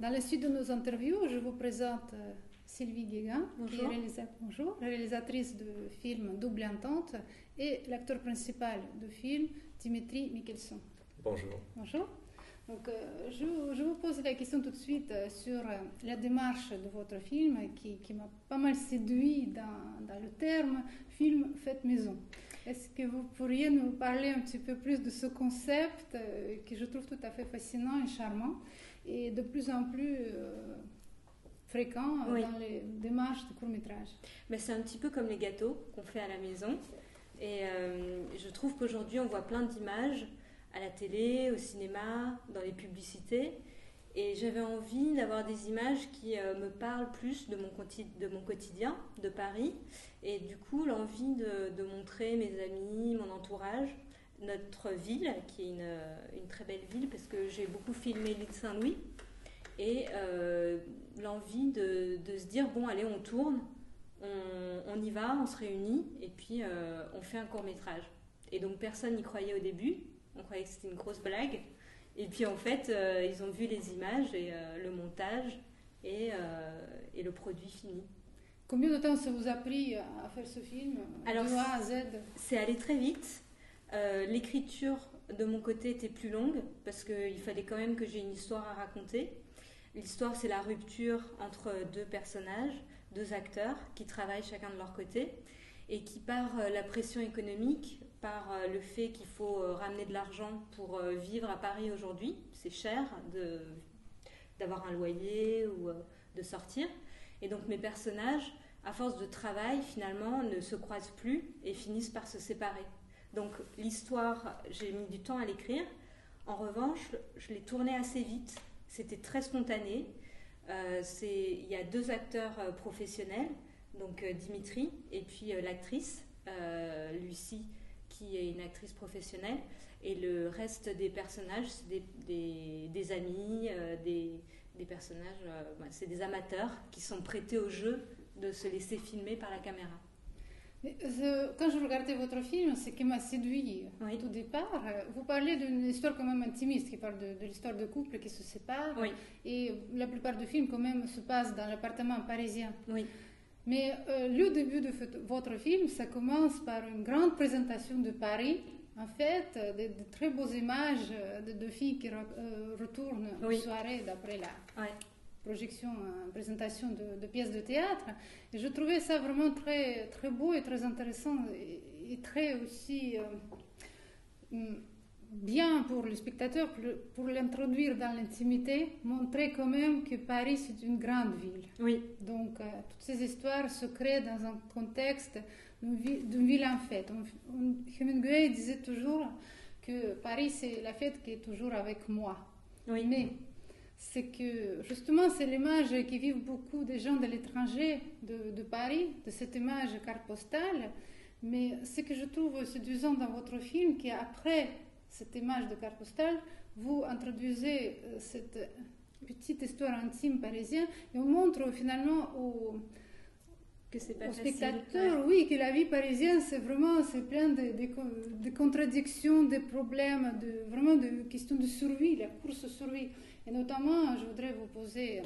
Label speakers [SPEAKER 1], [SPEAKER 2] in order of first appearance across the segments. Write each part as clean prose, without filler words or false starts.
[SPEAKER 1] Dans la suite de nos interviews, je vous présente Sylvie Guégan, qui est réalisatrice de film Double Entente, et l'acteur principal du film, Dimitri Michelson.
[SPEAKER 2] Bonjour.
[SPEAKER 1] Bonjour. Donc, je vous pose la question tout de suite sur la démarche de votre film qui m'a pas mal séduit dans le terme film fait maison. Est-ce que vous pourriez nous parler un petit peu plus de ce concept que je trouve tout à fait fascinant et charmant et de plus en plus fréquent dans les démarches de court-métrage?
[SPEAKER 3] Mais c'est un petit peu comme les gâteaux qu'on fait à la maison. Et je trouve qu'aujourd'hui, on voit plein d'images à la télé, au cinéma, dans les publicités. Et j'avais envie d'avoir des images qui me parlent plus de mon quotidien, de Paris. Et du coup, l'envie de montrer mes amis, mon entourage, notre ville, qui est une très belle ville, parce que j'ai beaucoup filmé l'île Saint-Louis. Et l'envie de se dire, bon, allez, on tourne, on y va, on se réunit, et puis on fait un court-métrage. Et donc, personne n'y croyait au début. On croyait que c'était une grosse blague. Et puis en fait, ils ont vu les images et le montage et le produit fini.
[SPEAKER 1] Combien de temps ça vous a pris à faire ce film, de A à Z?
[SPEAKER 3] C'est allé très vite. L'écriture de mon côté était plus longue parce qu'il fallait quand même que j'ai une histoire à raconter. L'histoire, c'est la rupture entre deux personnages, deux acteurs qui travaillent chacun de leur côté et qui, par la pression économique, par le fait qu'il faut ramener de l'argent pour vivre à Paris aujourd'hui. C'est cher d'avoir un loyer ou de sortir. Et donc mes personnages, à force de travail, finalement, ne se croisent plus et finissent par se séparer. Donc l'histoire, j'ai mis du temps à l'écrire. En revanche, je l'ai tournée assez vite. C'était très spontané. Il y a deux acteurs professionnels, donc Dimitri et puis l'actrice, Lucie, qui est une actrice professionnelle, et le reste des personnages, c'est des amis, des personnages, c'est des amateurs qui sont prêtés au jeu de se laisser filmer par la caméra.
[SPEAKER 1] Quand je regardais votre film, ce qui m'a séduit au tout départ, vous parlez d'une histoire quand même intimiste, qui parle de l'histoire de couple qui se séparent, et la plupart du film quand même se passe dans l'appartement parisien.
[SPEAKER 3] Oui.
[SPEAKER 1] Mais le début de votre film, ça commence par une grande présentation de Paris, en fait, de très beaux images de filles qui retournent aux soirées d'après la projection, présentation de pièces de théâtre. Et je trouvais ça vraiment très, très beau et très intéressant et très aussi bien pour le spectateur, pour l'introduire dans l'intimité, montrer quand même que Paris c'est une grande ville.
[SPEAKER 3] Oui.
[SPEAKER 1] Donc toutes ces histoires se créent dans un contexte d'une ville en fête. Hemingway disait toujours que Paris c'est la fête qui est toujours avec moi.
[SPEAKER 3] Oui.
[SPEAKER 1] Mais c'est que justement c'est l'image qui vivent beaucoup des gens de l'étranger de Paris, de cette image carte postale. Mais ce que je trouve séduisant dans votre film, qui après cette image de carte postale, vous introduisez cette petite histoire intime parisienne et on montre finalement aux spectateurs, que la vie parisienne c'est plein de contradictions, de problèmes, vraiment de questions de survie, la course survie. Et notamment, je voudrais vous poser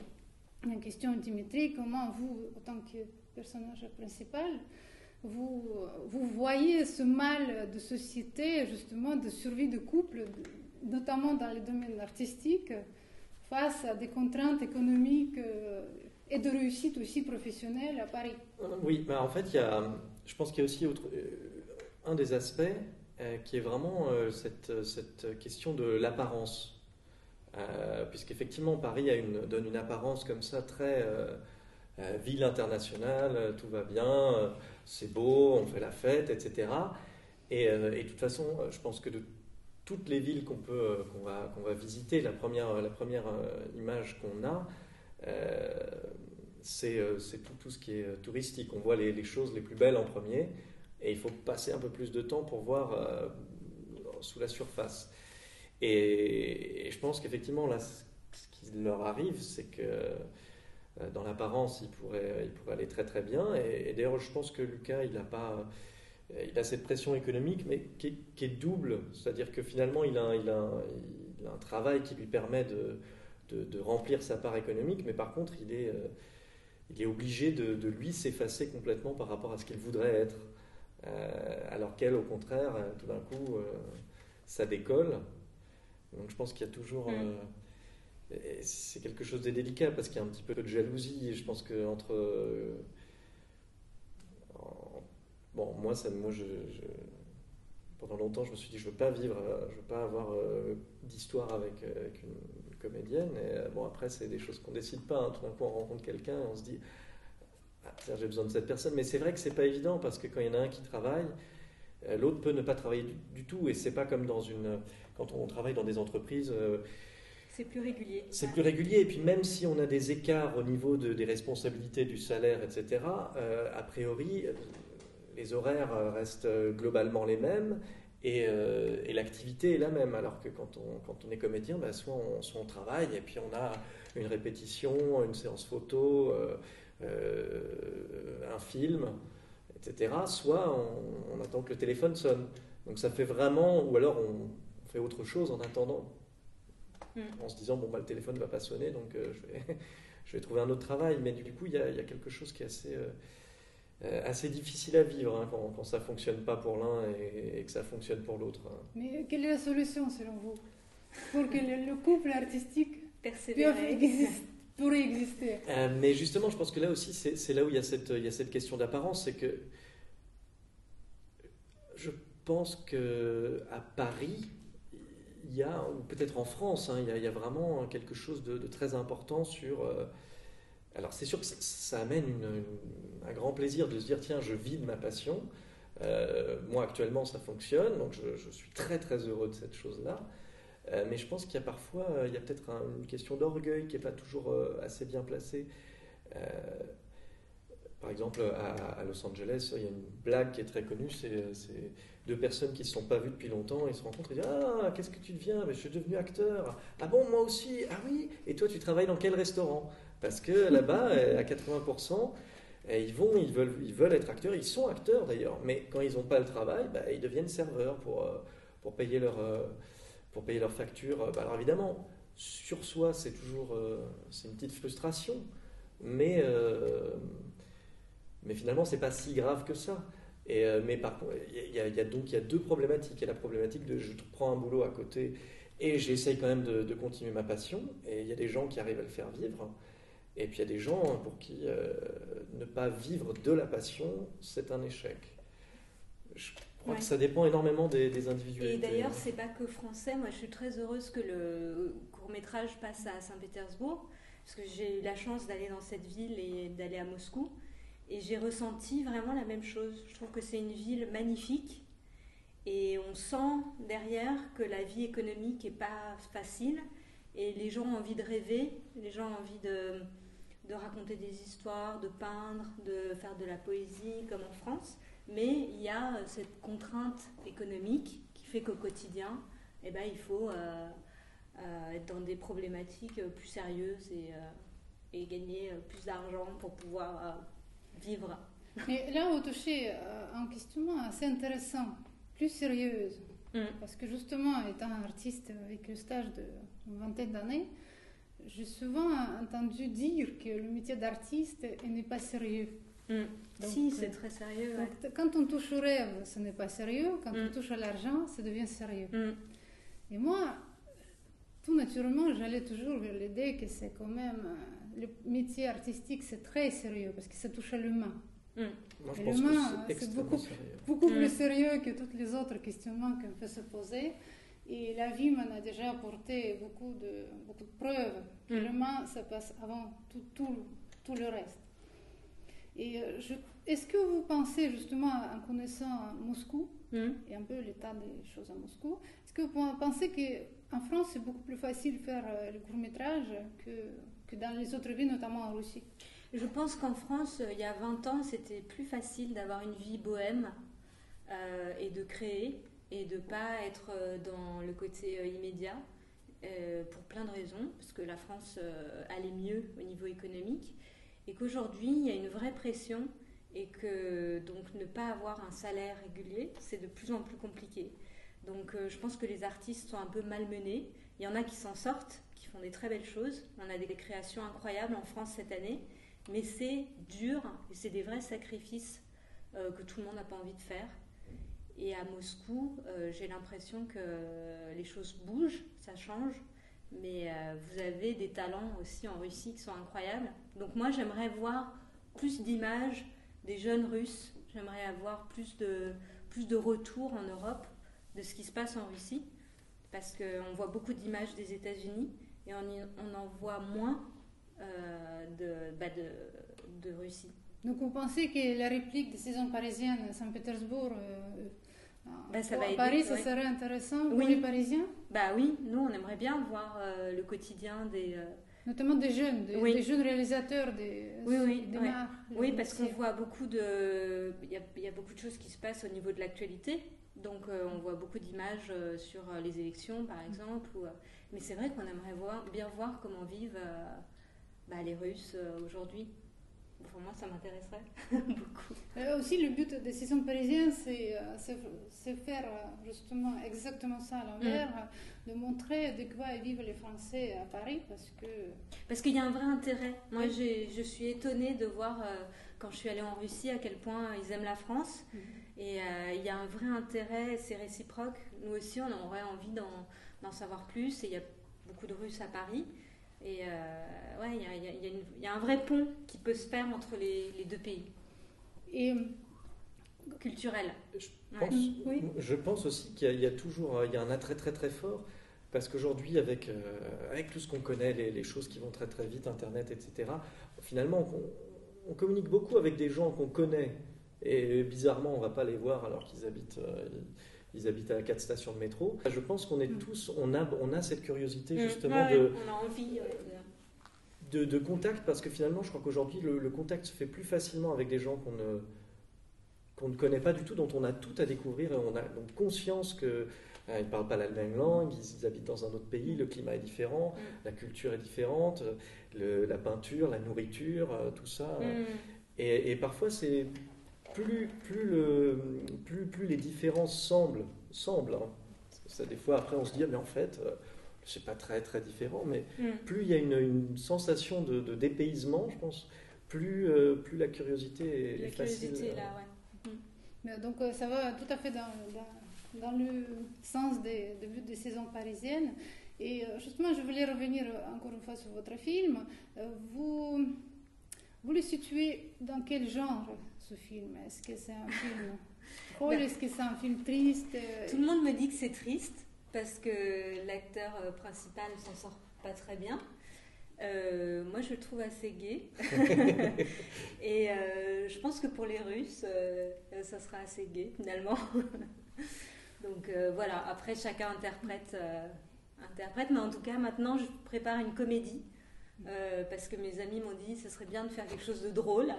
[SPEAKER 1] une question, Dimitri, comment vous, en tant que personnage principal, vous voyez ce mal de société, justement, de survie de couple, notamment dans les domaines artistiques, face à des contraintes économiques et de réussite aussi professionnelle à Paris?
[SPEAKER 2] Oui, en fait, je pense qu'il y a aussi un des aspects qui est vraiment cette question de l'apparence. Puisqu'effectivement, Paris donne une apparence comme ça très... ville internationale, tout va bien, c'est beau, on fait la fête, etc. Et de toute façon, je pense que de toutes les villes qu'on va visiter, la première image qu'on a, c'est tout ce qui est touristique. On voit les choses les plus belles en premier, et il faut passer un peu plus de temps pour voir sous la surface. Et je pense qu'effectivement, là, ce qui leur arrive, c'est que dans l'apparence, il pourrait aller très très bien. Et d'ailleurs, je pense que Lucas, il a cette pression économique, mais qui est double. C'est-à-dire que finalement, il a un travail qui lui permet de remplir sa part économique, mais par contre, il est obligé de lui s'effacer complètement par rapport à ce qu'il voudrait être. Alors qu'elle, au contraire, tout d'un coup, ça décolle. Donc je pense qu'il y a toujours... c'est quelque chose de délicat parce qu'il y a un petit peu de jalousie. Et je pense que entre... bon, pendant longtemps, je me suis dit, je veux pas avoir d'histoire avec une comédienne. Et bon, après, c'est des choses qu'on décide pas. Hein. Tout d'un coup, on rencontre quelqu'un et on se dit, ah, tiens, j'ai besoin de cette personne. Mais c'est vrai que c'est pas évident parce que quand il y en a un qui travaille, l'autre peut ne pas travailler du tout. Et c'est pas comme quand on travaille dans des entreprises.
[SPEAKER 3] C'est plus régulier.
[SPEAKER 2] C'est plus régulier. Et puis même si on a des écarts au niveau des responsabilités, du salaire, etc., a priori, les horaires restent globalement les mêmes et l'activité est la même. Alors que quand on est comédien, soit on travaille et puis on a une répétition, une séance photo, un film, etc. Soit on attend que le téléphone sonne. Donc ça fait vraiment... Ou alors on fait autre chose en attendant. En se disant, le téléphone ne va pas sonner, donc je vais trouver un autre travail. Mais du coup, il y a quelque chose qui est assez difficile à vivre hein, quand ça ne fonctionne pas pour l'un et que ça fonctionne pour l'autre.
[SPEAKER 1] Mais quelle est la solution, selon vous, pour que le couple artistique pourrait exister
[SPEAKER 2] Mais justement, je pense que là aussi, c'est là où il y a cette question d'apparence. C'est que je pense qu'à Paris... il y a, ou peut-être en France, hein, il y a vraiment quelque chose de très important sur... alors c'est sûr que ça amène un grand plaisir de se dire, tiens, je vis de ma passion. Moi actuellement ça fonctionne, donc je suis très très heureux de cette chose-là. Mais je pense qu'il y a parfois, il y a peut-être une question d'orgueil qui n'est pas toujours assez bien placée. Par exemple, à Los Angeles, il y a une blague qui est très connue, c'est deux personnes qui ne se sont pas vues depuis longtemps, ils se rencontrent et disent « Ah, qu'est-ce que tu deviens ? Je suis devenu acteur. Ah bon, moi aussi. Ah oui. Et toi, tu travailles dans quel restaurant ?» Parce que là-bas, à 80%, ils veulent être acteurs, ils sont acteurs d'ailleurs, mais quand ils n'ont pas le travail, ils deviennent serveurs pour payer leurs factures. Alors évidemment, sur soi, c'est une petite frustration, mais finalement, c'est pas si grave que ça. Mais par contre, il y a deux problématiques. Il y a la problématique de je prends un boulot à côté et j'essaye quand même de continuer ma passion. Et il y a des gens qui arrivent à le faire vivre. Et puis il y a des gens pour qui ne pas vivre de la passion, c'est un échec. Je crois que ça dépend énormément des individualités.
[SPEAKER 3] Et d'ailleurs, c'est pas que français. Moi, je suis très heureuse que le court-métrage passe à Saint-Pétersbourg, parce que j'ai eu la chance d'aller dans cette ville et d'aller à Moscou. Et j'ai ressenti vraiment la même chose. Je trouve que c'est une ville magnifique et on sent derrière que la vie économique n'est pas facile et les gens ont envie de rêver, les gens ont envie de raconter des histoires, de peindre, de faire de la poésie comme en France. Mais il y a cette contrainte économique qui fait qu'au quotidien, il faut être dans des problématiques plus sérieuses et gagner plus d'argent pour pouvoir... vivre.
[SPEAKER 1] Mais là, vous touchez un questionnement assez intéressant, plus sérieuse. Parce que justement, étant artiste avec le stage d'une vingtaine d'années, j'ai souvent entendu dire que le métier d'artiste n'est pas sérieux.
[SPEAKER 3] Donc, si, c'est très sérieux.
[SPEAKER 1] Donc, quand on touche au rêve, ce n'est pas sérieux. Quand on touche à l'argent, ça devient sérieux. Et moi, tout naturellement, j'allais toujours vers l'idée que c'est quand même... le métier artistique, c'est très sérieux parce que ça touche à l'humain.
[SPEAKER 2] Moi, je
[SPEAKER 1] et
[SPEAKER 2] pense
[SPEAKER 1] l'humain,
[SPEAKER 2] que c'est
[SPEAKER 1] beaucoup plus sérieux que tous les autres questionnements qu'on peut se poser. Et la vie m'en a déjà apporté beaucoup de preuves que l'humain, ça passe avant tout le reste. Et est-ce que vous pensez, justement, en connaissant Moscou et un peu l'état des choses à Moscou, est-ce que vous pensez qu'en France, c'est beaucoup plus facile de faire le court-métrage que dans les autres villes, notamment en Russie?
[SPEAKER 3] Je pense qu'en France, il y a 20 ans, c'était plus facile d'avoir une vie bohème et de créer et de ne pas être dans le côté immédiat pour plein de raisons, parce que la France allait mieux au niveau économique et qu'aujourd'hui, il y a une vraie pression et que donc ne pas avoir un salaire régulier, c'est de plus en plus compliqué. Donc je pense que les artistes sont un peu malmenés. Il y en a qui s'en sortent, qui font des très belles choses. On a des créations incroyables en France cette année, mais c'est dur et c'est des vrais sacrifices que tout le monde n'a pas envie de faire. Et à Moscou, j'ai l'impression que les choses bougent, ça change, mais vous avez des talents aussi en Russie qui sont incroyables. Donc moi, j'aimerais voir plus d'images des jeunes Russes, j'aimerais avoir plus de retours en Europe de ce qui se passe en Russie, parce qu'on voit beaucoup d'images des États-Unis et on en voit moins de Russie.
[SPEAKER 1] Donc vous pensez que la réplique des saisons parisiennes à Saint-Pétersbourg
[SPEAKER 3] ça va
[SPEAKER 1] à
[SPEAKER 3] aider,
[SPEAKER 1] Paris, ça
[SPEAKER 3] ouais.
[SPEAKER 1] serait intéressant pour
[SPEAKER 3] Oui.
[SPEAKER 1] les Parisiens?
[SPEAKER 3] Oui, nous on aimerait bien voir le quotidien des...
[SPEAKER 1] Notamment des jeunes,
[SPEAKER 3] Oui.
[SPEAKER 1] des jeunes réalisateurs, des
[SPEAKER 3] Oui,
[SPEAKER 1] marques.
[SPEAKER 3] Oui, parce qu'on voit beaucoup de... Il y a beaucoup de choses qui se passent au niveau de l'actualité. Donc on voit beaucoup d'images sur les élections, par exemple. Mais c'est vrai qu'on aimerait bien voir comment vivent les Russes aujourd'hui. Pour moi, ça m'intéresserait beaucoup.
[SPEAKER 1] Aussi, le but des saisons parisiennes, c'est faire justement exactement ça à l'envers, de montrer de quoi vivent les Français à Paris,
[SPEAKER 3] Parce qu'il y a un vrai intérêt. Moi, je suis étonnée de voir, quand je suis allée en Russie, à quel point ils aiment la France. Et il y a un vrai intérêt, c'est réciproque. Nous aussi, on aurait envie d'en savoir plus. Et il y a beaucoup de Russes à Paris. Et il y a un vrai pont qui peut se faire entre les deux pays.
[SPEAKER 1] Et
[SPEAKER 3] culturel.
[SPEAKER 2] Je pense aussi qu'il y a toujours il y a un attrait très très fort, parce qu'aujourd'hui, avec tout ce qu'on connaît, les choses qui vont très très vite, Internet, etc., finalement, on communique beaucoup avec des gens qu'on connaît. Et bizarrement, on ne va pas les voir alors qu'ils habitent... Ils habitent à 4 stations de métro. Je pense qu'on est tous, on a cette curiosité justement
[SPEAKER 3] on a envie
[SPEAKER 2] de contact, parce que finalement, je crois qu'aujourd'hui, le contact se fait plus facilement avec des gens qu'on ne connaît pas du tout, dont on a tout à découvrir, et on a donc conscience que ils ne parlent pas la même langue, ils habitent dans un autre pays, le climat est différent, la culture est différente, la peinture, la nourriture, tout ça. Et parfois, c'est... Plus les différences semblent hein. Ça, des fois après on se dit mais en fait c'est pas très très différent, mais plus il y a une sensation de dépaysement, je pense, plus la curiosité est facile.
[SPEAKER 3] Là,
[SPEAKER 1] Mais donc ça va tout à fait dans le sens des saisons parisiennes. Et justement, je voulais revenir encore une fois sur votre film. Vous le situez dans quel genre, ce film? Est-ce que c'est un film drôle? Est-ce que c'est un film triste?
[SPEAKER 3] Tout le monde me dit que c'est triste, parce que l'acteur principal ne s'en sort pas très bien. Moi, je le trouve assez gai. Et je pense que pour les Russes, ça sera assez gai, finalement. Donc voilà, après, chacun interprète. Mais en tout cas, maintenant, je prépare une comédie. Parce que mes amis m'ont dit que ce serait bien de faire quelque chose de drôle,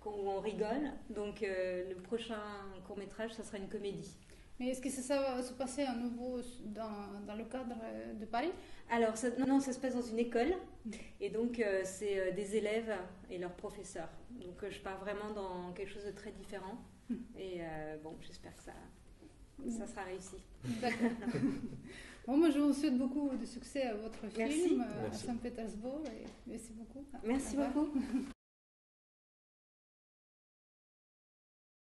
[SPEAKER 3] où on rigole. Donc le prochain court-métrage, ça sera une comédie.
[SPEAKER 1] Mais est-ce que ça va se passer à nouveau dans le cadre de Paris?
[SPEAKER 3] Alors non, ça se passe dans une école. Et donc c'est des élèves et leurs professeurs. Donc je pars vraiment dans quelque chose de très différent. Et j'espère que ça sera réussi.
[SPEAKER 1] D'accord. Bon, moi, je vous souhaite beaucoup de succès à votre film,
[SPEAKER 3] Merci.
[SPEAKER 1] à Saint-Pétersbourg. Et merci beaucoup.
[SPEAKER 3] Merci beaucoup.